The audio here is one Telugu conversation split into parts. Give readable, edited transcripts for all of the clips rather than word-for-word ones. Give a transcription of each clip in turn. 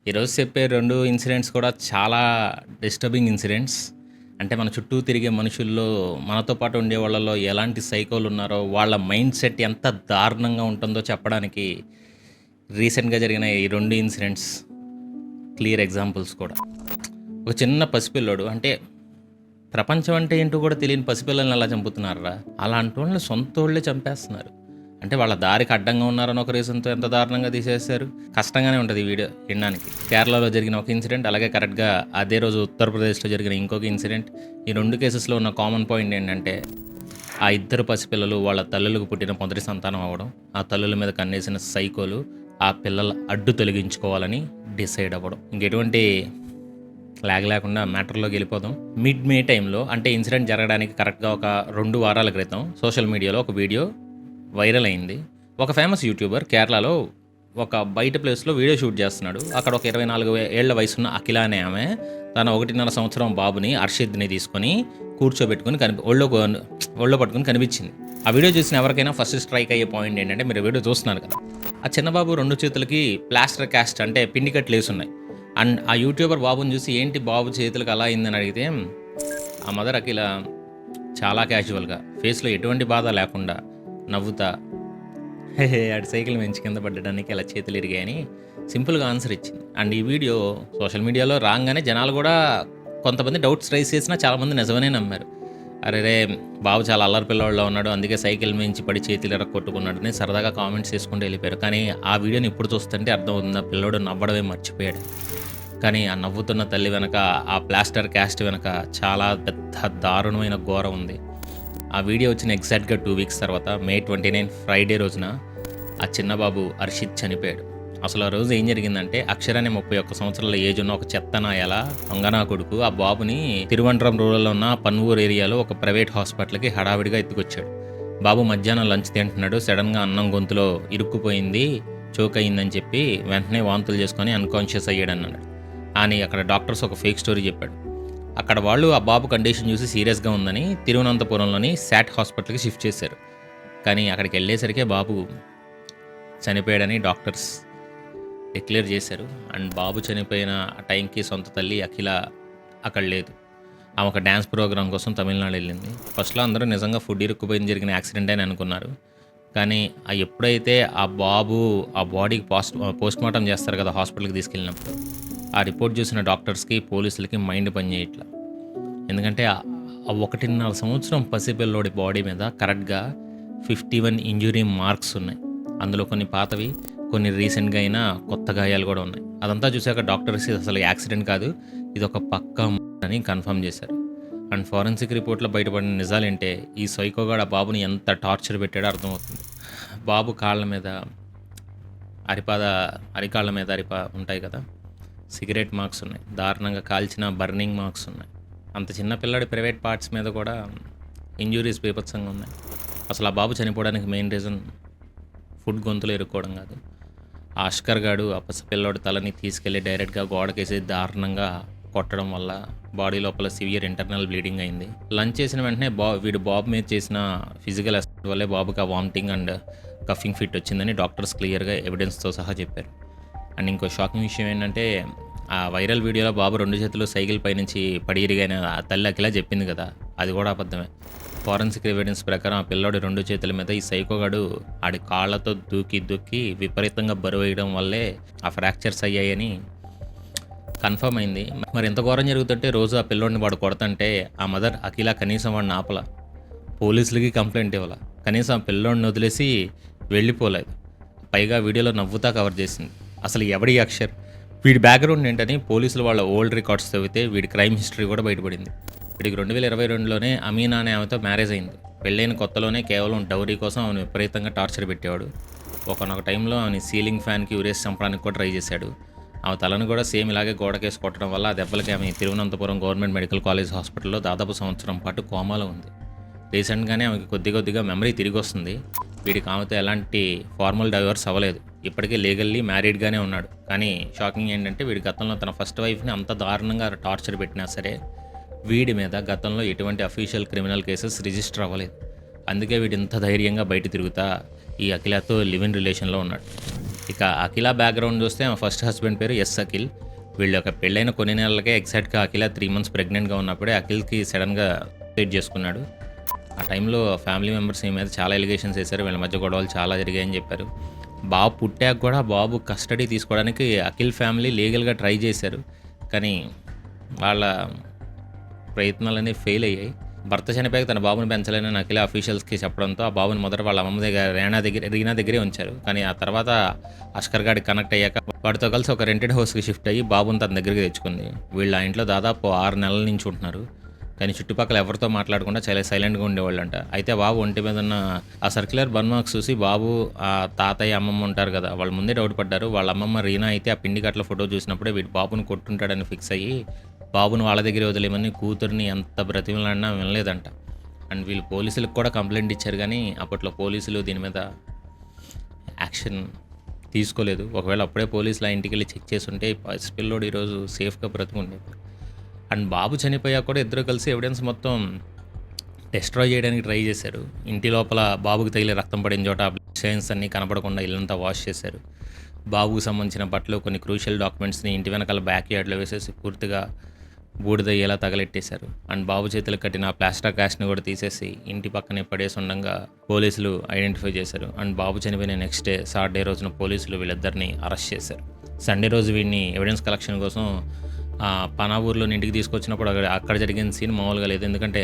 ఈరోజు చెప్పే 2 ఇన్సిడెంట్స్ కూడా చాలా డిస్టర్బింగ్ ఇన్సిడెంట్స్. అంటే మన చుట్టూ తిరిగే మనుషుల్లో, మనతో పాటు ఉండేవాళ్ళలో ఎలాంటి సైకోలున్నారో, వాళ్ళ మైండ్ సెట్ ఎంత దారుణంగా ఉంటుందో చెప్పడానికి రీసెంట్‌గా జరిగిన ఈ 2 ఇన్సిడెంట్స్ క్లియర్ ఎగ్జాంపుల్స్ కూడా. ఒక చిన్న పసిపిల్లోడు అంటే ప్రపంచం అంటే ఏంటో కూడా తెలియని పసిపిల్లల్ని ఎలా చంపుతున్నారురా! అలాంటోళ్ళని సొంతోళ్ళే చంపేస్తున్నారు. అంటే వాళ్ళ దారికి అడ్డంగా ఉన్నారని ఒక రీజన్‌తో ఎంత దారుణంగా తీసేశారు. కష్టంగానే ఉంటది ఈ వీడియో వినడానికి. కేరళలో జరిగిన ఒక ఇన్సిడెంట్, అలాగే కరెక్ట్‌గా అదే రోజు ఉత్తరప్రదేశ్‌లో జరిగిన ఇంకొక ఇన్సిడెంట్. ఈ 2 కేసెస్‌లో ఉన్న కామన్ పాయింట్ ఏంటంటే, ఆ ఇద్దరు పసిపిల్లలు వాళ్ళ తల్లులకు పుట్టిన మొదటి సంతానం అవ్వడం, ఆ తల్లుల మీద కన్నేసిన సైకోలు ఆ పిల్లల అడ్డు తొలగించుకోవాలని డిసైడ్ అవ్వడం. ఇంకెటువంటి లాగ్ లేకుండా మ్యాటర్‌లోకి వెళ్ళిపోదాం. మిడ్ మే టైంలో అంటే ఇన్సిడెంట్ జరగడానికి కరెక్ట్‌గా ఒక 2 వారాల క్రితం సోషల్ మీడియాలో ఒక వీడియో వైరల్ అయింది. ఒక ఫేమస్ యూట్యూబర్ కేరళలో ఒక బయట ప్లేస్‌లో వీడియో షూట్ చేస్తున్నాడు. అక్కడ ఒక 24 ఏళ్ల వయసున్న అఖిల అనే ఆమె తన 1.5 సంవత్సరం బాబుని అర్షిద్‌ని తీసుకొని కూర్చోబెట్టుకొని ఒళ్ళో పట్టుకొని కనిపించింది. ఆ వీడియో చూసిన ఎవరికైనా ఫస్ట్ స్ట్రైక్ అయ్యే పాయింట్ ఏంటంటే, మీరు వీడియో చూస్తున్నారు కదా, ఆ చిన్న బాబు 2 చేతులకి ప్లాస్టర్ కాస్ట్ అంటే పిండి కట్లు వేసున్నాయి. అండ్ ఆ యూట్యూబర్ బాబుని చూసి ఏంటి బాబు చేతులకు అలా అయిందని అడిగితే, ఆ మదర్ అఖిల చాలా క్యాజువల్గా ఫేస్లో ఎటువంటి బాధ లేకుండా నవ్వుతా, హే ఆడి సైకిల్ మంచి కింద పడ్డడానికి అలా చేతులు ఇరిగాయని సింపుల్గా ఆన్సర్ ఇచ్చింది. అండ్ ఈ వీడియో సోషల్ మీడియాలో రాగానే జనాలు కూడా కొంతమంది డౌట్స్ రైజ్ చేసినా చాలామంది నిజమనే నమ్మారు. అరే రే, బాబు చాలా అల్లరి పిల్లవాళ్ళలో ఉన్నాడు, అందుకే సైకిల్ మించి పడి చేతులు కొట్టుకున్నాడు అని సరదాగా కామెంట్స్ చేసుకుంటూ వెళ్ళిపోయారు. కానీ ఆ వీడియోని ఇప్పుడు చూస్తుంటే అర్థమవుతుంది, ఆ పిల్లోడు నవ్వడమే మర్చిపోయాడు. కానీ ఆ నవ్వుతున్న తల్లి వెనక, ఆ ప్లాస్టర్ క్యాస్ట్ వెనక చాలా పెద్ద దారుణమైన ఘోరం ఉంది. ఆ వీడియో వచ్చిన ఎగ్జాక్ట్గా 2 వీక్స్ తర్వాత మే 29 ఫ్రైడే రోజున ఆ చిన్నబాబు అర్షిత్ చనిపోయాడు. అసలు ఆ రోజు ఏం జరిగిందంటే, అక్షరాన్ని 31 సంవత్సరాల ఏజ్ ఉన్న ఒక చెత్తనాయాల అంగనా కొడుకు ఆ బాబుని తిరువనంతపురం రూరల్లో ఉన్న పన్వూరు ఏరియాలో ఒక ప్రైవేట్ హాస్పిటల్కి హడావిడిగా ఎత్తుకొచ్చాడు. బాబు మధ్యాహ్నం లంచ్ తింటున్నాడు, సడన్గా అన్నం గొంతులో ఇరుక్కుపోయింది, చోక్ అయిందని చెప్పి వెంటనే వాంతులు చేసుకొని అన్కాన్షియస్ అయ్యాడన్నాడు. అని అక్కడ డాక్టర్స్ ఒక ఫేక్ స్టోరీ చెప్పాడు. అక్కడ వాళ్ళు ఆ బాబు కండిషన్ చూసి సీరియస్గా ఉందని తిరువనంతపురంలోని శాట్ హాస్పిటల్కి షిఫ్ట్ చేశారు. కానీ అక్కడికి వెళ్ళేసరికే బాబు చనిపోయాడని డాక్టర్స్ డిక్లేర్ చేశారు. అండ్ బాబు చనిపోయిన టైంకి సొంత తల్లి అఖిల అక్కడ లేదు. ఆమె ఒక డ్యాన్స్ ప్రోగ్రామ్ కోసం తమిళనాడు వెళ్ళింది. ఫస్ట్లో అందరూ నిజంగా ఫుడ్ ఇరుక్కుపోయింది జరిగిన యాక్సిడెంట్ అని అనుకున్నారు. కానీ ఎప్పుడైతే ఆ బాబు ఆ బాడీకి పోస్ట్ మార్టం చేస్తారు కదా హాస్పిటల్కి తీసుకెళ్ళినప్పుడు, ఆ రిపోర్ట్ చూసిన డాక్టర్స్కి, పోలీసులకి మైండ్ పనిచేయట్లా. ఎందుకంటే ఆ 1.5 సంవత్సరం పసిపిల్లోడి బాడీ మీద కరెక్ట్గా 51 ఇంజురీ మార్క్స్ ఉన్నాయి. అందులో కొన్ని పాతవి, కొన్ని రీసెంట్గా అయినా కొత్త గాయాలు కూడా ఉన్నాయి. అదంతా చూశాక డాక్టర్స్ ఇది అసలు యాక్సిడెంట్ కాదు, ఇది ఒక పక్కా అని కన్ఫర్మ్ చేశారు. అండ్ ఫారెన్సిక్ రిపోర్ట్లో బయటపడిన నిజాలేంటే, ఈ సైకోగాడు ఆ బాబుని ఎంత టార్చర్ పెట్టాడో అర్థమవుతుంది. బాబు కాళ్ళ మీద అరికాళ్ళ మీద ఉంటాయి కదా, సిగరెట్ మార్క్స్ ఉన్నాయి, దారుణంగా కాల్చిన బర్నింగ్ మార్క్స్ ఉన్నాయి. అంత చిన్న పిల్లాడి ప్రైవేట్ పార్ట్స్ మీద కూడా ఇంజురీస్ బీభత్సంగా ఉన్నాయి. అసలు ఆ బాబు చనిపోవడానికి మెయిన్ రీజన్ ఫుడ్ గొంతులో ఇరుక్కోవడం కాదు, ఆ అష్కర్ గాడు ఆ పసిపిల్లోడి తలని తీసుకెళ్ళి డైరెక్ట్గా గోడకేసి దారుణంగా కొట్టడం వల్ల బాడీ లోపల సివియర్ ఇంటర్నల్ బ్లీడింగ్ అయింది. లంచ్ చేసిన వెంటనే వీడు బాబు మీద చేసిన ఫిజికల్ అసెట్ వల్లే బాబుకి ఆ వామిటింగ్ అండ్ కఫింగ్ ఫిట్ వచ్చిందని డాక్టర్స్ క్లియర్గా ఎవిడెన్స్తో సహా చెప్పారు. అండ్ ఇంకో షాకింగ్ విషయం ఏంటంటే, ఆ వైరల్ వీడియోలో బాబు 2 చేతులు సైకిల్ పైనుంచి పడి ఇరిగాయని ఆ తల్లి అఖిల చెప్పింది కదా, అది కూడా అబద్ధమే. ఫారెన్సిక్ ఎవిడెన్స్ ప్రకారం ఆ పిల్లోడి 2 చేతుల మీద ఈ సైకోగాడు ఆడి కాళ్ళతో దూకి విపరీతంగా బరువు వేయడం వల్లే ఆ ఫ్రాక్చర్స్ అయ్యాయని కన్ఫర్మ్ అయింది. మరి ఎంత ఘోరం జరుగుతుంటే రోజు ఆ పిల్లోడిని వాడు కొడతంటే ఆ మదర్ అఖిల కనీసం వాడిని ఆపల, పోలీసులకి కంప్లైంట్ ఇవ్వాల, కనీసం ఆ పిల్లోడిని వదిలేసి వెళ్ళిపోలేదు. పైగా వీడియోలో నవ్వుతా కవర్ చేసింది. అసలు ఎవడి అక్షర్, వీడి బ్యాక్గ్రౌండ్ ఏంటని పోలీసులు వాళ్ళ ఓల్డ్ రికార్డ్స్ చదివితే వీడి క్రైమ్ హిస్టరీ కూడా బయటపడింది. వీడికి 2022లోనే అమీనా అనే ఆమెతో మ్యారేజ్ అయింది. పెళ్ళైన కొత్తలోనే కేవలం డౌరీ కోసం ఆమెను విపరీతంగా టార్చర్ పెట్టేవాడు. ఒకనొక టైంలో ఆమె సీలింగ్ ఫ్యాన్కి ఉరేసి చంపడానికి కూడా ట్రై చేశాడు. ఆమె తలను కూడా సేమ్ ఇలాగే గోడకేసి కొట్టడం వల్ల ఆ దెబ్బలకి ఆమె తిరువనంతపురం గవర్నమెంట్ మెడికల్ కాలేజ్ హాస్పిటల్లో దాదాపు సంవత్సరం పాటు కోమాలో ఉంది. రీసెంట్గానే ఆమెకి కొద్దిగా మెమరీ తిరిగి వస్తుంది. వీడికి ఆమెతో ఎలాంటి ఫార్మల్ డైవర్స్ అవ్వలేదు, ఇప్పటికీ లీగల్లీ మ్యారీడ్గానే ఉన్నాడు. కానీ షాకింగ్ ఏంటంటే, వీడి గతంలో తన ఫస్ట్ వైఫ్ని అంత దారుణంగా టార్చర్ పెట్టినా సరే వీడి మీద గతంలో ఎటువంటి అఫీషియల్ క్రిమినల్ కేసెస్ రిజిస్టర్ అవ్వలేదు. అందుకే వీడు ఇంత ధైర్యంగా బయట తిరుగుతా ఈ అఖిలతో లివ్ ఇన్ రిలేషన్లో ఉన్నాడు. ఇక అఖిల బ్యాక్‌గ్రౌండ్ చూస్తే ఆమె ఫస్ట్ హస్బెండ్ పేరు ఎస్ అఖిల్. వీళ్ళు ఒక పెళ్ళైన కొన్ని నెలలకే ఎగ్జాక్ట్‌గా అఖిల 3 మంత్స్ ప్రెగ్నెంట్‌గా ఉన్నప్పుడే అఖిల్‌కి సడెన్‌గా సూసైడ్ చేసుకున్నాడు. ఆ టైంలో ఫ్యామిలీ మెంబర్స్ ఈమె మీద చాలా ఎలిగేషన్స్ ఏశారు. వీళ్ళ మధ్య గొడవలు చాలా జరిగాయని చెప్పారు. బాబు పుట్టాక కూడా బాబు కస్టడీ తీసుకోవడానికి అఖిల్ ఫ్యామిలీ లీగల్‌గా ట్రై చేశారు. కానీ వాళ్ళ ప్రయత్నాలనేవి ఫెయిల్ అయ్యాయి. భర్త చనిపోయాక తన బాబుని పెంచలేనని అఖిల అఫీషియల్స్‌కి చెప్పడంతో ఆ బాబుని మొదట వాళ్ళ అమ్మమ్మ దగ్గర రీనా దగ్గరే ఉంచారు. కానీ ఆ తర్వాత అస్కర్ గాడికి కనెక్ట్ అయ్యాక వాడితో కలిసి ఒక రెంటెడ్ హౌస్‌కి షిఫ్ట్ అయ్యి బాబుని తన దగ్గరికి తెచ్చుకుంది. వీళ్ళు ఆ ఇంట్లో దాదాపు 6 నెలల నుంచి ఉంటున్నారు. కానీ చుట్టుపక్కల ఎవరితో మాట్లాడకుండా చాలా సైలెంట్‌గా ఉండేవాళ్ళంట. అయితే బాబు ఒంటి మీద ఉన్న ఆ సర్క్యులర్ బర్న్ మార్క్స్ చూసి బాబు, తాతయ్య, అమ్మమ్మ ఉంటారు కదా! వాళ్ళు ముందే డౌట్ పడ్డారు. వాళ్ళ అమ్మమ్మ రీనా అయితే ఆ పిండి కట్టల ఫోటో చూసినప్పుడే వీడు బాబుని కొట్టుంటాడని ఫిక్స్ అయ్యి బాబుని వాళ్ళ దగ్గరే వదిలేయమని కూతురిని ఎంత బ్రతిమలాడినా వినలేదంట. అండ్ వీళ్ళు పోలీసులకు కూడా కంప్లైంట్ ఇచ్చారు కానీ అప్పట్లో పోలీసులు దీని మీద యాక్షన్ తీసుకోలేదు. ఒకవేళ అప్పుడే పోలీసులు ఆ ఇంటికెళ్ళి చెక్ చేసుంటే ఈ పసిపిల్లోడు ఈరోజు సేఫ్‌గా బ్రతికుండేవాడు. అండ్ బాబు చనిపోయాక కూడా ఇద్దరు కలిసి ఎవిడెన్స్ మొత్తం డెస్ట్రాయ్ చేయడానికి ట్రై చేశారు. ఇంటి లోపల బాబుకి తగిలి రక్తం పడిన చోట బ్లడ్ స్టెయిన్స్ అన్నీ కనపడకుండా ఇల్లంతా వాష్ చేశారు. బాబుకు సంబంధించిన బట్టలు, కొన్ని క్రూషియల్ డాక్యుమెంట్స్‌ని ఇంటి వెనకాల బ్యాక్ యార్డ్‌లో వేసేసి పూర్తిగా బూడిదయ్యేలా తగలెట్టేశారు. అండ్ బాబు చేతులకు కట్టిన ప్లాస్టర్ కాస్ట్‌ని కూడా తీసేసి ఇంటి పక్కనే పడేసి ఉండంగా పోలీసులు ఐడెంటిఫై చేశారు. అండ్ బాబు చనిపోయిన నెక్స్ట్ డే సాటర్డే రోజున పోలీసులు వీళ్ళిద్దరిని అరెస్ట్ చేశారు. సండే రోజు వీడిని ఎవిడెన్స్ కలెక్షన్ కోసం పనావూరులోని ఇంటికి తీసుకొచ్చినప్పుడు అక్కడ జరిగిన సీన్ మామూలుగా లేదు. ఎందుకంటే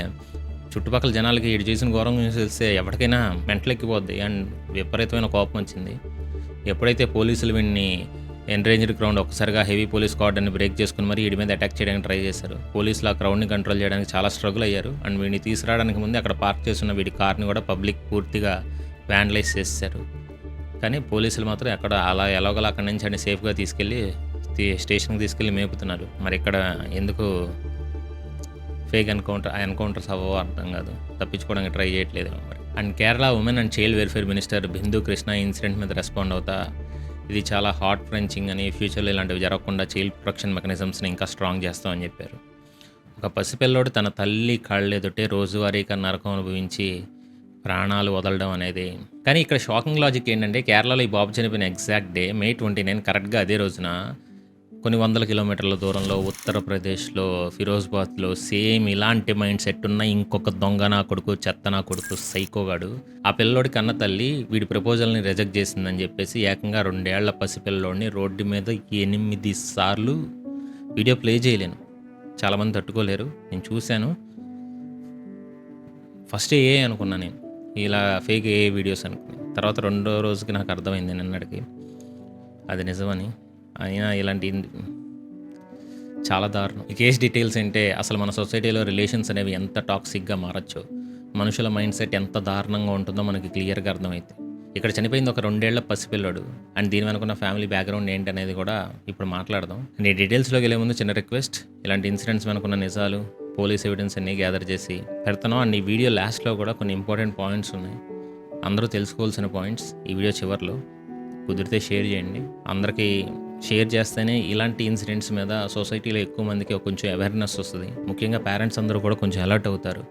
చుట్టుపక్కల జనాలకి ఈడు చేసిన ఘోరం గురించి తెలిస్తే ఎవరికైనా మెంటలెక్కిపోద్ది. అండ్ విపరీతమైన కోపం వచ్చింది. ఎప్పుడైతే పోలీసులు వీడిని ఎండ్రేంజ్డ్ క్రౌడ్ ఒక్కసారిగా హెవీ పోలీస్ కార్డన్ని బ్రేక్ చేసుకుని మరి వీడి మీద అటాక్ చేయడానికి ట్రై చేశారు. పోలీసులు ఆ క్రౌడ్ని కంట్రోల్ చేయడానికి చాలా స్ట్రగుల్ అయ్యారు. అండ్ వీడిని తీసుకురావడానికి ముందే అక్కడ పార్క్ చేస్తున్న వీడి కార్ని కూడా పబ్లిక్ పూర్తిగా వ్యాండలైజ్ చేశారు. కానీ పోలీసులు మాత్రం అలా ఎలాగోలా అక్కడి నుంచి అన్ని సేఫ్గా తీసుకెళ్ళి స్టేషన్కి తీసుకెళ్ళి మేపుతున్నారు. మరి ఇక్కడ ఎందుకు ఫేక్ ఎన్కౌంటర్స్ అవ్వవో అర్థం కాదు. తప్పించుకోవడానికి ట్రై చేయట్లేదు మరి. And Kerala women and child welfare minister Bindu Krishna incident మీద రెస్పాండ్ అవుతా ఇది చాలా హార్ట్ ఫ్రెంచింగ్ అని, ఫ్యూచర్లో ఇలాంటివి జరగకుండా చైల్డ్ ప్రొటెక్షన్ మెకానిజమ్స్ని ఇంకా స్ట్రాంగ్ చేస్తామని చెప్పారు. ఒక పసిపిల్లోడు తన తల్లి కళ్ళెదుటే రోజువారీగా నరకం అనుభవించి ప్రాణాలు వదలడం అనేది. కానీ ఇక్కడ షాకింగ్ లాజిక్ ఏంటంటే కేరళలో ఈ బాబు చనిపోయిన ఎగ్జాక్ట్ డే May 29 కరెక్ట్గా అదే రోజున కొన్ని వందల కిలోమీటర్ల దూరంలో ఉత్తరప్రదేశ్లో ఫిరోజ్బాద్లో సేమ్ ఇలాంటి మైండ్ సెట్ ఉన్న ఇంకొక దొంగ నా కొడుకు, చెత్త నా కొడుకు, సైకోగాడు ఆ పిల్లోడి కన్న తల్లి వీడి ప్రపోజల్ని రిజెక్ట్ చేసిందని చెప్పేసి ఏకంగా 2 ఏళ్ల పసిపిల్లోడిని రోడ్డు మీద 8 సార్లు వీడియో ప్లే చేయలేను. చాలామంది తట్టుకోలేరు. నేను చూశాను. ఫస్ట్ అనుకున్నా నేను ఇలా ఫేక్ వీడియోస్ అనుకుని. తర్వాత 2వ రోజుకి నాకు అర్థమైంది నిన్నటికి అది నిజమని. అయినా ఇలాంటి చాలా దారుణం. ఈ కేసు డీటెయిల్స్ అంటే అసలు మన సొసైటీలో రిలేషన్స్ అనేవి ఎంత టాక్సిక్గా మారచ్చో, మనుషుల మైండ్ సెట్ ఎంత దారుణంగా ఉంటుందో మనకి క్లియర్గా అర్థమైంది. ఇక్కడ చనిపోయింది ఒక 2 ఏళ్ల పసిపిల్లోడు. అండ్ దీని వెనుకున్న ఫ్యామిలీ బ్యాక్గ్రౌండ్ ఏంటి అనేది కూడా ఇప్పుడు మాట్లాడదాం. నేను డీటెయిల్స్లోకి వెళ్ళే ముందు చిన్న రిక్వెస్ట్, ఇలాంటి ఇన్సిడెంట్స్ వెనుకున్న నిజాలు, పోలీస్ ఎవిడెన్స్ అన్నీ గ్యాదర్ చేసి పెడతాను. అండ్ ఈ వీడియో లాస్ట్లో కూడా కొన్ని ఇంపార్టెంట్ పాయింట్స్ ఉన్నాయి, అందరూ తెలుసుకోవాల్సిన పాయింట్స్. ఈ వీడియో చివరిలో కుదిరితే షేర్ చేయండి. అందరికీ షేర్ చేస్తేనే ఇలాంటి ఇన్సిడెంట్స్ మీద సొసైటీలో ఎక్కువ మందికి కొంచెం అవేర్నెస్ వస్తుంది. ముఖ్యంగా పేరెంట్స్ అందరూ కూడా కొంచెం అలర్ట్ అవుతారు.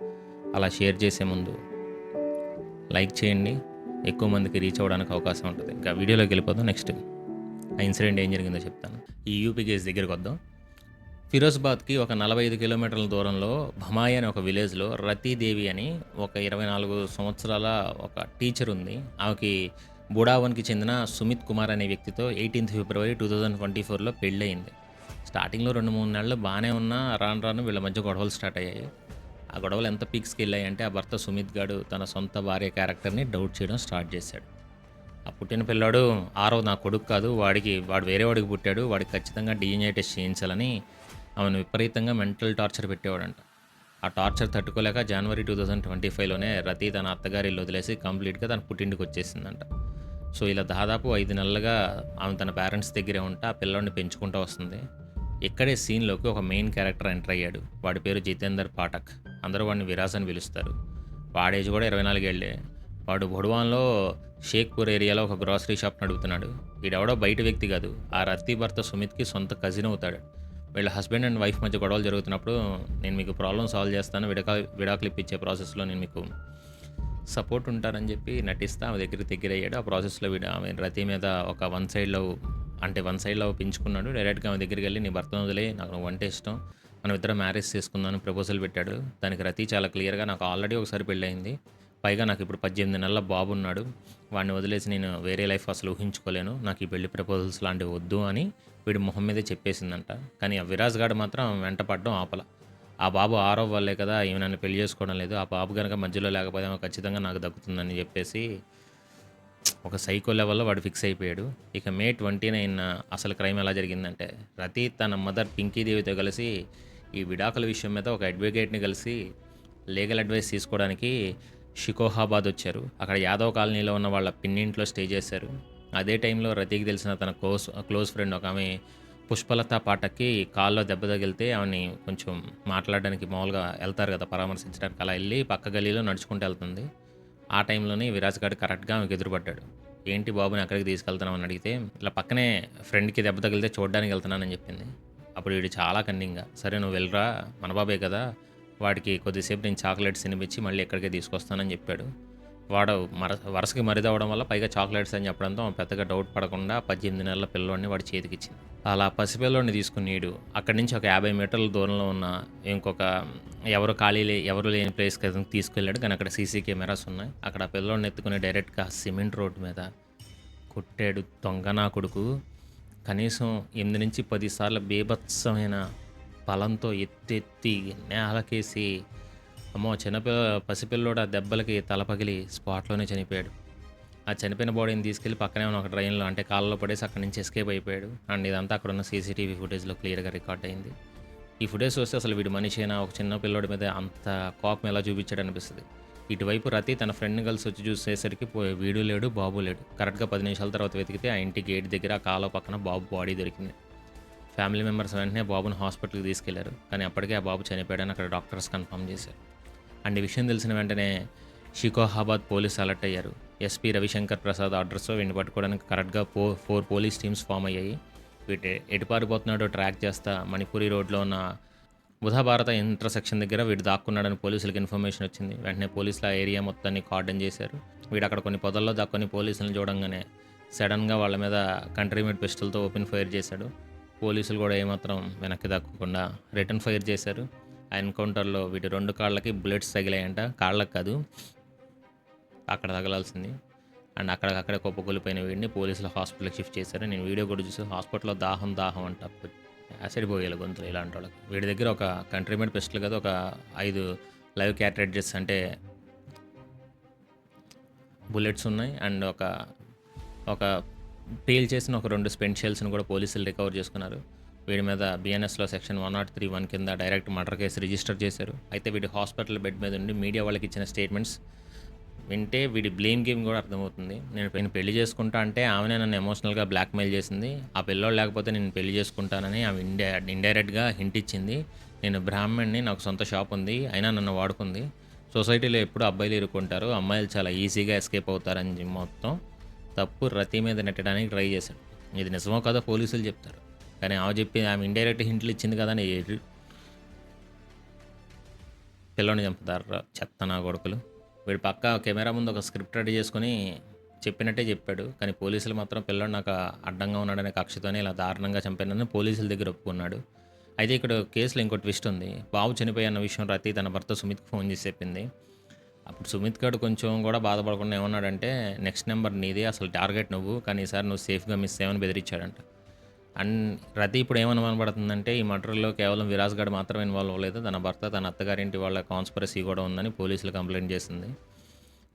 అలా షేర్ చేసే ముందు లైక్ చేయండి, ఎక్కువ మందికి రీచ్ అవ్వడానికి అవకాశం ఉంటుంది. ఇంకా వీడియోలోకి వెళ్ళిపోదాం. నెక్స్ట్ ఆ ఇన్సిడెంట్ ఏం జరిగిందో చెప్తాను. ఈ యూపీ కేసు దగ్గరికి వద్దాం. ఫిరోజ్బాద్కి ఒక 45 కిలోమీటర్ల దూరంలో భమాయి అనే ఒక విలేజ్లో రతీదేవి అని ఒక 24 సంవత్సరాల ఒక టీచర్ ఉంది. ఆమెకి బుడావన్కి చెందిన సుమిత్ కుమార్ అనే వ్యక్తితో 18 ఫిబ్రవరి 2024లో పెళ్ళయింది. స్టార్టింగ్లో 2-3 నెలలు బాగానే ఉన్నా రాను వీళ్ళ మధ్య గొడవలు స్టార్ట్ అయ్యాయి. ఆ గొడవలు ఎంత పీక్స్కి వెళ్ళాయి అంటే ఆ భర్త సుమిత్ గాడు తన సొంత భార్య క్యారెక్టర్ని డౌట్ చేయడం స్టార్ట్ చేశాడు. ఆ పుట్టిన పిల్లాడు నా కొడుకు కాదు, వాడు వేరే వాడికి పుట్టాడు, వాడికి ఖచ్చితంగా DNA టెస్ట్ చేయించాలని ఆమెను విపరీతంగా మెంటల్ టార్చర్ పెట్టేవాడంట. ఆ టార్చర్ తట్టుకోలేక జనవరి 2025లోనే రతి తన అత్తగారి ఇల్లు వదిలేసి కంప్లీట్గా తన పుట్టింటికి వచ్చేసిందంట. సో ఇలా దాదాపు 5 నెలలుగా ఆమె తన పేరెంట్స్ దగ్గరే ఉంటే ఆ పిల్లోడిని పెంచుకుంటూ వస్తుంది. ఇక్కడే సీన్లోకి ఒక మెయిన్ క్యారెక్టర్ ఎంటర్ అయ్యాడు. వాడి పేరు జితేందర్ పాఠక్. అందరూ వాడిని విరాజ్ అని పిలుస్తారు. వాడి ఏజ్ కూడా 24 ఏళ్ళే. వాడు బొడవాన్లో షేక్పూర్ ఏరియాలో ఒక గ్రాసరీ షాప్ నడుపుతున్నాడు. వీడెవడో బయట వ్యక్తి కాదు, ఆ రతి భర్త సుమిత్కి సొంత కజిన్ అవుతాడు. వీళ్ళ హస్బెండ్ అండ్ వైఫ్ మధ్య గొడవలు జరుగుతున్నప్పుడు నేను మీకు ప్రాబ్లమ్ సాల్వ్ చేస్తాను, విడాకులు ఇప్పించే ప్రాసెస్లో నేను మీకు సపోర్ట్ ఉంటారని చెప్పి నటిస్తా ఆమె దగ్గరికి దగ్గరయ్యాడు. ఆ ప్రాసెస్‌లో వీడు ఆమె రతి మీద ఒక వన్ సైడ్ లవ్ అంటే వన్ సైడ్ లవ్ పెంచుకున్నాడు. డైరెక్ట్‌గా ఆమె దగ్గరికెళ్ళి నీ భర్తను వదిలేయి. నాకు నువ్వంటే ఇష్టం. మనం ఇద్దరం మ్యారేజ్ చేసుకుందాం అని ప్రపోజల్ పెట్టాడు. దానికి రతి చాలా క్లియర్‌గా నాకు ఆల్రెడీ ఒకసారి పెళ్లయింది. పైగా నాకిప్పుడు 18 నెలల బాబున్నాడు. వాడిని వదిలేసి నేను వేరే లైఫ్ అసలు ఊహించుకోలేను. నాకు ఈ పెళ్లి ప్రపోజల్స్ లాంటివి వద్దు అని వీడి మొహం మీదే చెప్పేసిందంట. కానీ ఆ విరాజ్ గాడు మాత్రం వెంట పడడం ఆపల. ఆ బాబు ఆరో వాళ్ళే కదా! ఈమె నన్ను పెళ్లి చేసుకోవడం లేదు. ఆ బాబు గనక మధ్యలో లేకపోతే ఆమె ఖచ్చితంగా నాకు దక్కుతుందని చెప్పేసి ఒక సైకో లెవెల్‌లో వాడు ఫిక్స్ అయిపోయాడు. ఇక మే 29 అసలు క్రైమ్ ఎలా జరిగిందంటే, రతి తన మదర్ పింకీదేవితో కలిసి ఈ విడాకుల విషయం మీద ఒక అడ్వకేట్‌ని కలిసి లీగల్ అడ్వైస్ తీసుకోవడానికి షికోహాబాద్ వచ్చారు. అక్కడ యాదవ్ కాలనీలో ఉన్న వాళ్ళ పిన్నింట్లో స్టే చేశారు. అదే టైంలో రతికి తెలిసిన తన క్లోజ్ ఫ్రెండ్ ఒక ఆమె పుష్పలత పాఠక్‌కి కాల్లో దెబ్బ తగిలితే ఆమెని కొంచెం మాట్లాడడానికి మామూలుగా ఎళ్తారు కదా! పరామర్శించడానికి అలా ఎళ్లి పక్క గల్లీలో నడుచుకుంటూ ఎళ్తుంది. ఆ టైంలోనే విరాజ్ గాడు కరెక్ట్‌గా ఆమెకు ఎదురుపడ్డాడు. "ఏంటి బాబుని ఎక్కడికి తీసుకెళ్తున్నావు?" అని అడిగితే, "ఇలా పక్కనే ఫ్రెండ్‌కి దెబ్బ తగిలితే చూడ్డానికి వెళ్తున్నానని" చెప్పింది. అప్పుడు వీడు చాలా కన్నింగ్‌గా, "సరే నువ్వు వెళ్ళిరా మన బాబే కదా! వాడికి కొద్దిసేపు నేను చాక్లెట్స్ తినిపించి మళ్ళీ ఇక్కడికే తీసుకొస్తానని" చెప్పాడు. వాడు వరసకి మరిదవ్వడం వల్ల పైగా చాక్లెట్స్ అని చెప్పడంతో ఆమె పెద్దగా డౌట్ పడకుండా 18 నెలల పిల్లోడిని వాడి చేతికిచ్చింది. అలా పసిపిల్లోడిని తీసుకుని ఈడు అక్కడి నుంచి ఒక 50 మీటర్ల దూరంలో ఉన్న ఇంకొక ఎవరు లేని ప్లేస్‌కి అతను తీసుకెళ్ళాడు. కానీ అక్కడ సీసీ కెమెరాస్ ఉన్నాయి. అక్కడ ఆ పిల్లోడిని ఎత్తుకుని డైరెక్ట్‌గా సిమెంట్ రోడ్ మీద కొట్టాడు. దొంగ నా కొడుకు. కనీసం 8-10 సార్లు బీభత్సమైన బలంతో ఎత్తెత్తి నేలకేసి అమ్మో! పసిపిల్లోడు ఆ దెబ్బలకి తల పగిలి స్పాట్‌లోనే చనిపోయాడు. ఆ చనిపోయిన బాడీని తీసుకెళ్ళి పక్కనే ఉన్న ఒక డ్రైన్‌లో అంటే కాలువలో పడేసి అక్కడి నుంచి ఎస్కేప్ అయిపోయాడు. అండ్ ఇదంతా అక్కడున్న సీసీటీవీ ఫుటేజ్‌లో క్లియర్‌గా రికార్డ్ అయింది. ఈ ఫుటేజ్ చూస్తే అసలు వీడు మనిషేనా? ఒక చిన్న పిల్లోడి మీద అంత కోపం ఎలా చూపించాడనిపిస్తది. ఇటువైపు రతి తన ఫ్రెండ్‌ని కలిసి వచ్చి చూసేసరికి వీడు లేడు, బాబు లేడు. కరెక్ట్‌గా 10 నిమిషాల తర్వాత వెతికితే ఆ ఇంటి గేట్ దగ్గర ఆ కాలువ పక్కన బాబు బాడీ దొరికింది. ఫ్యామిలీ మెంబర్స్ వెంటనే బాబుని హాస్పిటల్‌కి తీసుకెళ్లారు. కానీ అప్పటికే ఆ బాబు చనిపోయాడని అక్కడ డాక్టర్స్ కన్ఫర్మ్ చేశారు. అండ్ ఈ విషయం తెలిసిన వెంటనే షికోహాబాద్ పోలీసు అలర్ట్ అయ్యారు. ఎస్పీ రవిశంకర్ ప్రసాద్ ఆర్డర్స్‌తో వీడిని పట్టుకోవడానికి కరెక్ట్‌గా 4 పోలీస్ టీమ్స్ ఫామ్ అయ్యాయి. వీడు ఎటు పారిపోతున్నాడో ట్రాక్ చేస్తా మణిపురి రోడ్‌లో ఉన్న ఉధా భారత ఇంటర్సెక్షన్ దగ్గర వీడు దాక్కున్నాడని పోలీసులకు ఇన్ఫర్మేషన్ వచ్చింది. వెంటనే పోలీసులు ఆ ఏరియా మొత్తాన్ని కార్డన్ చేశారు. వీడు అక్కడ కొన్ని పొదల్లో దాక్కొని పోలీసులను చూడంగానే సడన్‌గా వాళ్ళ మీద కంట్రీ మేడ్ పిస్టల్‌తో ఓపెన్ ఫైర్ చేశాడు. పోలీసులు కూడా ఏమాత్రం వెనక్కి తగ్గకుండా రిటర్న్ ఫైర్ చేశారు. ఆ ఎన్కౌంటర్‌లో వీడి 2 కాళ్ళకి బుల్లెట్స్ తగిలాయంట. కాళ్ళకి కాదు, అక్కడ తగలాల్సింది. అండ్ అక్కడికక్కడే కుప్పకూలిపోయిన వీడిని పోలీసులు హాస్పిటల్‌కి షిఫ్ట్ చేశారు. నేను వీడియో కూడా చూసి హాస్పిటల్‌లో దాహం దాహం అంట యాసిడ్ పోయాలి గొంతులో ఇలాంటోళ్ళకి. వీడి దగ్గర ఒక కంట్రీ మేడ్ పిస్టల్ కాదు, ఒక 5 లైవ్ క్యాట్రిడ్జెస్ అంటే బుల్లెట్స్ ఉన్నాయి. అండ్ ఒక పీల్ చేసిన ఒక 2 స్పెంట్ షెల్స్‌ని కూడా పోలీసులు రికవర్ చేసుకున్నారు. వీడి మీద బీఎన్ఎస్‌లో సెక్షన్ 103(1) కింద డైరెక్ట్ మర్డర్ కేసు రిజిస్టర్ చేశారు. అయితే వీడి హాస్పిటల్ బెడ్ మీద ఉండి మీడియా వాళ్ళకి ఇచ్చిన స్టేట్మెంట్స్ వింటే వీడి బ్లేమ్ గేమ్ కూడా అర్థమవుతుంది. నేను పెళ్లి చేసుకుంటా అంటే ఆమెనే నన్ను ఎమోషనల్‌గా బ్లాక్‌మెయిల్ చేసింది. ఆ పిల్లోడు లేకపోతే నేను పెళ్లి చేసుకుంటానని ఆమె ఇండైరెక్ట్‌గా హింట్ ఇచ్చింది. నేను బ్రాహ్మణ్ణి, నాకు సొంత షాప్ ఉంది. అయినా నన్ను వాడుకుంది. సొసైటీలో ఎప్పుడు అబ్బాయిలు ఇరుక్కుంటారు. అమ్మాయిలు చాలా ఈజీగా ఎస్కేప్ అవుతారని మొత్తం తప్పు రతి మీద నెట్టడానికి ట్రై చేశాడు. ఇది నిజమో కాదో పోలీసులు చెప్తారు. కానీ ఆమె ఇండైరెక్ట్ హింట్లు ఇచ్చింది కదా అని పిల్లోడిని చంపుతారు చెత్త నా కొడుకులు. వీడు పక్కా కెమెరా ముందు ఒక స్క్రిప్ట్ రెడీ చేసుకొని చెప్పినట్టే చెప్పాడు. కానీ పోలీసులు మాత్రం పిల్లోడు నాకు అడ్డంగా ఉన్నాడనే కక్షతోనే ఇలా దారుణంగా చంపానని పోలీసుల దగ్గర ఒప్పుకున్నాడు. అయితే ఇక్కడ కేసులో ఇంకో ట్విస్ట్ ఉంది. బాబు చనిపోయాన్న విషయం రతి తన భర్త సుమిత్కి ఫోన్ చేసి చెప్పింది. అప్పుడు సుమిత్ గాడు కొంచెం కూడా బాధపడకుండా ఏమన్నాడంటే, నెక్స్ట్ నెంబర్ నీదే, అసలు టార్గెట్ నువ్వు, కానీ ఈసారి నువ్వు సేఫ్గా మిస్ అయ్యావని బెదిరించాడంట. అండ్ రతి ఇప్పుడు ఏమనుమానపడుతుందంటే ఈ మర్డర్‌లో కేవలం విరాజ్ గాడు మాత్రమే ఇన్వాల్వ్ అవ్వలేదు. తన భర్త, తన అత్తగారింటి వాళ్ళ కాన్స్పిరసీ కూడా ఉందని పోలీసులు కంప్లెయింట్ చేసింది.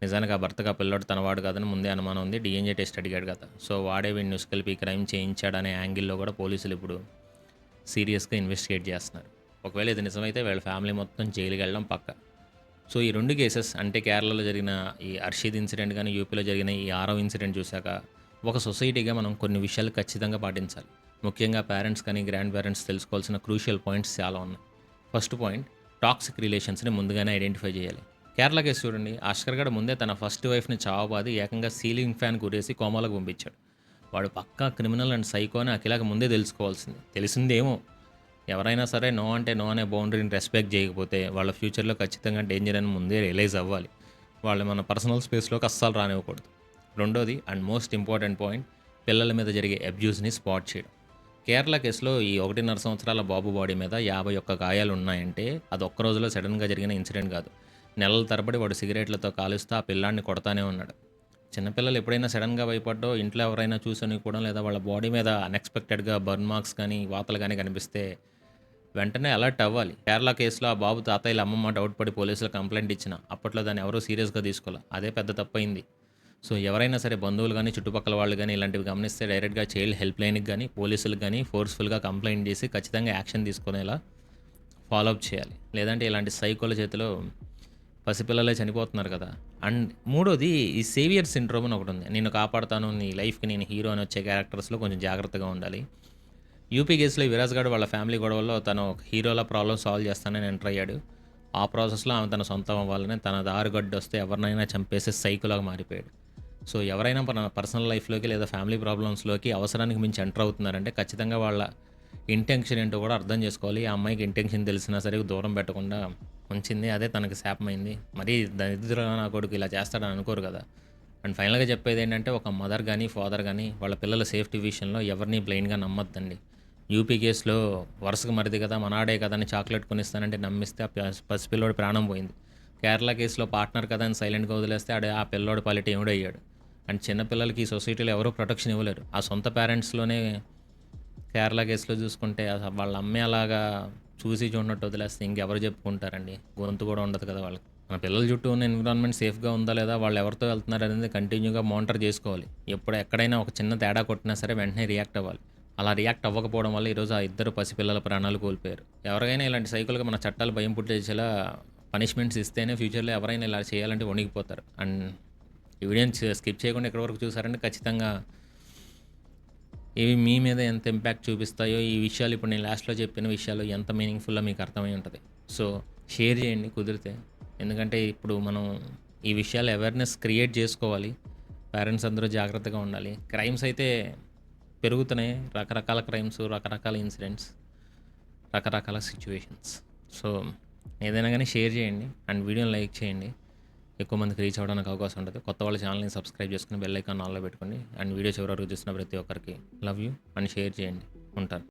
నిజానికి ఆ భర్తకు ఆ పిల్లోడు తనవాడు కాదని ముందే అనుమానం ఉంది. డీఎన్ఏ టెస్ట్ అడిగాడు కదా! సో వాడే వీడిని ఉసుకొల్పి క్రైమ్ చేయించాడనే యాంగిల్‌లో కూడా పోలీసులు ఇప్పుడు సీరియస్‌గా ఇన్వెస్టిగేట్ చేస్తున్నారు. ఒకవేళ ఇది నిజమైతే వీళ్ళ ఫ్యామిలీ మొత్తం జైలుకి వెళ్ళడం పక్కా. సో ఈ 2 కేసెస్ అంటే కేరళలో జరిగిన ఈ అర్షద్ ఇన్సిడెంట్ గానీ, యూపీలో జరిగిన ఈ ఆరవ్ ఇన్సిడెంట్ చూసాక ఒక సొసైటీగా మనం కొన్ని విషయాలు ఖచ్చితంగా పాటించాలి. ముఖ్యంగా పేరెంట్స్ కానీ, గ్రాండ్ పేరెంట్స్ తెలుసుకోవాల్సిన క్రూషియల్ పాయింట్స్ చాలా ఉన్నాయి. ఫస్ట్ పాయింట్, టాక్సిక్ రిలేషన్స్‌ని ముందుగానే ఐడెంటిఫై చేయాలి. కేరళ కేసు చూడండి. ఆస్కర్ గాడు ముందే తన ఫస్ట్ వైఫ్‌ని చావబాది ఏకంగా సీలింగ్ ఫ్యాన్‌కి ఉరేసి కోమాలోకి పంపించాడు. వాడు పక్కా క్రిమినల్ అండ్ సైకో అని అఖిలకి ముందే తెలుసుకోవాల్సింది. తెలిసిందేమో. ఎవరైనా సరే నో అంటే నో అనే బౌండరీని రెస్పెక్ట్ చేయకపోతే వాళ్ళ ఫ్యూచర్‌లో ఖచ్చితంగా డేంజర్ అని ముందే రియలైజ్ అవ్వాలి. వాళ్ళు మన పర్సనల్ స్పేస్‌లోకి అస్సలు రానివ్వకూడదు. రెండోది అండ్ మోస్ట్ ఇంపార్టెంట్ పాయింట్, పిల్లల మీద జరిగే అబ్యూస్‌ని స్పాట్ చేయడం. కేరళ కేసులో ఈ 1.5 సంవత్సరాల బాబు బాడీ మీద 51 గాయాలున్నాయంటే అది ఒక్క రోజులో సడెన్‌గా జరిగిన ఇన్సిడెంట్ కాదు. నెలల తరబడి వాడు సిగరెట్లతో కాలుస్తూ ఆ పిల్లాడిని కొడతానే ఉన్నాడు. చిన్నపిల్లలు ఎప్పుడైనా సడెన్‌గా భయపడ్డో, ఇంట్లో ఎవరైనా చూసి వణికిపోవడం లేదా వాళ్ళ బాడీ మీద అన్‌ఎక్స్‌పెక్టెడ్‌గా బర్న్ మార్క్స్ కానీ, వాతలు గానీ కనిపిస్తే వెంటనే అలర్ట్ అవ్వాలి. కేరళ కేసులో ఆ బాబు తాతయ్యల అమ్మమ్మ డౌట్ పడి పోలీసులకు కంప్లెయింట్ ఇచ్చిన అప్పట్లో దాన్ని ఎవరూ సీరియస్‌గా తీసుకోలే. అదే పెద్ద తప్పయింది. సో, ఎవరైనా సరే బంధువులు గానీ, చుట్టుపక్కల వాళ్ళు గానీ ఇలాంటివి గమనిస్తే డైరెక్ట్‌గా చైల్డ్ హెల్ప్ లైన్‌కి గానీ, పోలీసులకు గానీ ఫోర్స్‌ఫుల్‌గా కంప్లెయింట్ చేసి ఖచ్చితంగా యాక్షన్ తీసుకునేలా ఫాలో అప్ చేయాలి. లేదంటే ఇలాంటి సైకోల చేతిలో పసిపిల్లలే చనిపోతున్నారు కదా! అండ్ మూడోది ఈ సేవియర్ సిండ్రోమ్ అని ఒకటుంది. నిన్ను కాపాడతాను, నీ లైఫ్‌కి నేను హీరో అని వచ్చే క్యారెక్టర్స్‌లో కొంచెం జాగ్రత్తగా ఉండాలి. యూపీ కేసులో ఈ విరాజ్ గాడు వాళ్ళ ఫ్యామిలీ గొడవల్లో తను ఒక హీరోలా ప్రాబ్లమ్ సాల్వ్ చేస్తానని ఎంటర్ అయ్యాడు. ఆ ప్రాసెస్‌లో ఆమె తన సొంతం అవ్వాలని తన దారి గడ్డొస్తే ఎవరినైనా చంపేసే సైకోలాగా మారిపోయాడు. సో, ఎవరైనా మన పర్సనల్ లైఫ్‌లోకి లేదా ఫ్యామిలీ ప్రాబ్లమ్స్‌లోకి అవసరానికి మించి ఎంటర్ అవుతున్నారంటే ఖచ్చితంగా వాళ్ళ ఇంటెన్షన్ ఏంటో కూడా అర్థం చేసుకోవాలి. ఆ అమ్మాయికి ఇంటెన్షన్ తెలిసినా సరే దూరం పెట్టకుండా ఉంచింది. అదే తనకి శాపమైంది. మరీ దరిద్రుడు నా కొడుకు ఇలా చేస్తాడని అనుకోరు కదా! అండ్ ఫైనల్‌గా చెప్పేదేంటంటే ఒక మదర్ గానీ, ఫాదర్ గానీ వాళ్ళ పిల్లల సేఫ్టీ విషయంలో ఎవరిని బ్లైండ్‌గా నమ్మొద్దండి. యూపీ కేసులో వరుసగా మరిది కదా! మనాడే కదా! అని చాక్లెట్ కొనిస్తానంటే నమ్మిస్తే ఆ పసిపిల్లోడి ప్రాణం పోయింది. కేరళ కేసులో పార్ట్నర్ కదా! అని సైలెంట్‌గా వదిలేస్తే ఆ పిల్లోడి పాలిట ఎముడయ్యాడు. అండ్ చిన్న పిల్లలకి ఈ సొసైటీలో ఎవరు ప్రొటెక్షన్ ఇవ్వలేరు. ఆ సొంత పేరెంట్స్‌లోనే కేరళ కేసులో చూసుకుంటే వాళ్ళ అమ్మే అలాగా చూసి చూడనట్టు వదిలేస్తే ఇంకెవరు చెప్పుకుంటారండి. గొంతు కూడా ఉండదు కదా వాళ్ళకి. మన పిల్లల చుట్టూ ఉన్న ఎన్విరాన్మెంట్ సేఫ్‌గా ఉందా లేదా? వాళ్ళు ఎవరితో వెళ్తున్నారనేది కంటిన్యూగా మానిటర్ చేసుకోవాలి. ఎక్కడైనా ఒక చిన్న తేడా కొట్టినా సరే వెంటనే రియాక్ట్ అవ్వాలి. అలా రియాక్ట్ అవ్వకపోవడం వల్ల ఈరోజు ఆ ఇద్దరు పసిపిల్లల ప్రాణాలు కోల్పోయారు. ఎవరికైనా ఇలాంటి సైకిల్‌గా మన చట్టాలు భయం పుట్టించేలా పనిష్మెంట్స్ ఇస్తేనే ఫ్యూచర్‌లో ఎవరైనా ఇలా చేయాలంటే వణికిపోతారు. అండ్ ఈ వీడియోని స్కిప్ చేయకుండా ఇక్కడి వరకు చూసారంటే ఖచ్చితంగా ఇవి మీ మీద ఎంత ఇంపాక్ట్ చూపిస్తాయో, ఈ విషయాలు ఇప్పుడు నేను లాస్ట్‌లో చెప్పిన విషయాలు ఎంత మీనింగ్‌ఫుల్‌గా మీకు అర్థమై ఉంటది. సో, షేర్ చేయండి కుదిరితే. ఎందుకంటే ఇప్పుడు మనం ఈ విషయాలు అవేర్‌నెస్ క్రియేట్ చేసుకోవాలి. పేరెంట్స్ అందరూ జాగ్రత్తగా ఉండాలి. క్రైమ్స్ అయితే పెరుగుతున్నాయి. రకరకాల క్రైమ్స్, రకరకాల ఇన్సిడెంట్స్, రకరకాల సిట్యుయేషన్స్. సో, ఏదైనా గానీ షేర్ చేయండి. అండ్ వీడియోని లైక్ చేయండి. ఎక్కువ మందికి రీచ్ అవ్వడానికి అవకాశం ఉంటది. కొత్త వాళ్ళ ఛానల్‌ని సబ్స్క్రైబ్ చేసుకొని బెల్ ఐకాన్ ఆన్‌లో పెట్టుకోండి. అండ్ వీడియో చివరి వరకు చూసిన ప్రతి ఒక్కరికి లవ్ యూ అండ్ షేర్ చేయండి. ఉంటాను.